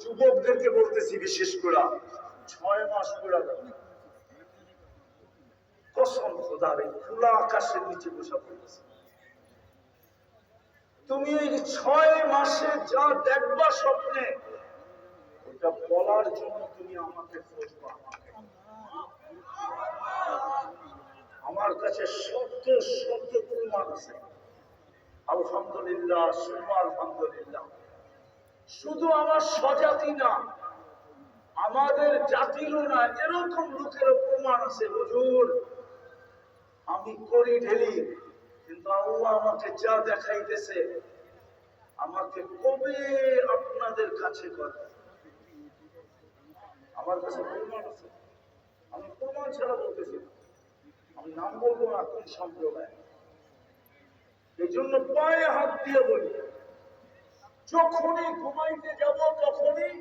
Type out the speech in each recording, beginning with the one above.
যুবকদেরকে বলতেছি বিশেষ করে 6 মাস করে কসম খোদার খোলা আকাশের নিচে বসা পড়েছে। তুমি এই 6 মাসে যা দেখবা স্বপ্নে, ওটা বলার জন্য তুমি আমাকে খুঁজবা। আমার কাছে শত শত প্রমাণ আছে। আলহামদুলিল্লাহ, আলহামদুলিল্লাহ। শুধু আমার স্বজাতি না, আমাদের জাতিরও না, এরকম লোকেরও প্রমাণ আছে। হুজুর, আমি করি ঢেলি, কিন্তু আল্লাহ আমাকে যা দেখাইতেছে, আমাকে কবে আপনাদের কাছে করে। আমার কাছে প্রমাণ আছে, আমি প্রমাণ ছাড়া বলতেছি না। আমি নাম বলবো না কোন সম্প্রদায়। এই জন্য পায়ে হাত দিয়ে বলি, যখনই ঘুমাইতে যাব তখনই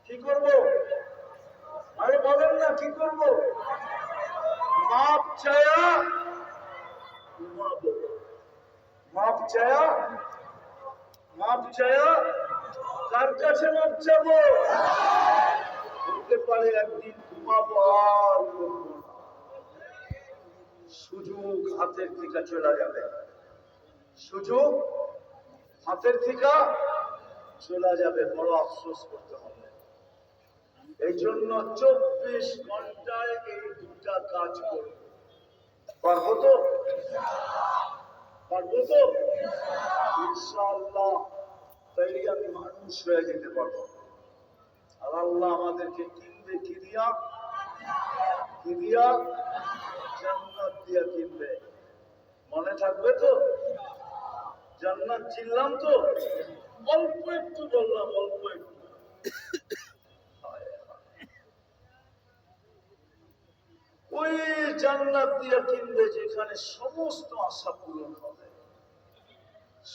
কি করব? আরে বলেন না, কি করব? মাপ চায়া ঘুমাবো। মাপ চায়া কার কাছে মাপ চাবো? হতে পারে একদিন ঘুমাবো আর সুযোগ হাতের থেকে চলে যাবে। সুযোগ হাতের থেকে চলে যাবে, বড় আফসোস করতে হবে। এই জন্য 24 ঘন্টায় এই দুটা কাজ করব। পারবো তো? ইনশাআল্লাহ। তাইলে আমি মানুষ হয়ে যেতে পারবো। আর আল্লাহ আমাদেরকে কিনবে কি দিয়া? জান্নাত দিয়া কিনবে। মনে থাকবে তো? জান্নাত চিনলাম তো, অল্প একটু বললাম, অল্প একটু। ওই জান্নাত দিয়া কিনবে যেখানে সমস্ত আশা পূরণ হবে,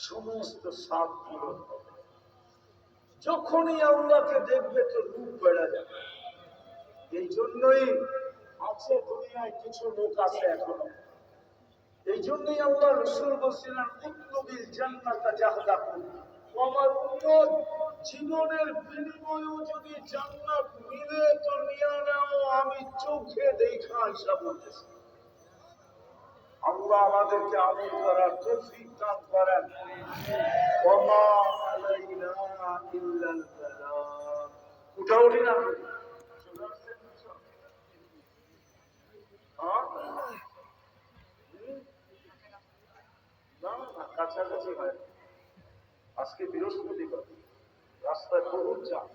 সমস্ত স্বাদ পূরণ হবে। যখনই আল্লাহকে দেখবে তো রূপ বেড়ে যাবে। এই জন্যই আছে দুনিয়ায় কিছু লোক আছে এখনো। এই জন্যই আল্লাহ রাসূল বলেছিলেন, উতলুবিল জান্নাতা জাহদাকুম। আমার উম্মত, জীবনের বিনিময়েও যদি জান্নাত মিলে তো নিয়ে নাও, আমি চোখে দেখা হিসাব বলতেছি। আল্লাহ আমাদেরকে আমল করার তৌফিক দান করেন। ওমা আলাইনা ইল্লাল বালাগ। উঠি না, কাছাকাছি হয়। আজকে বৃহস্পতিবার, রাস্তায় বহুত জ্যাম।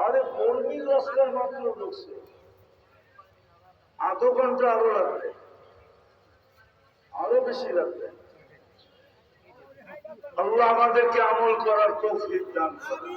আরে কর্মী রাস্তায় মাত্র ঢুকছে, আধা ঘন্টা আরো লাগবে, আরো বেশি লাগবে। আল্লাহ আমাদেরকে আমল করার তৌফিক দান করেন।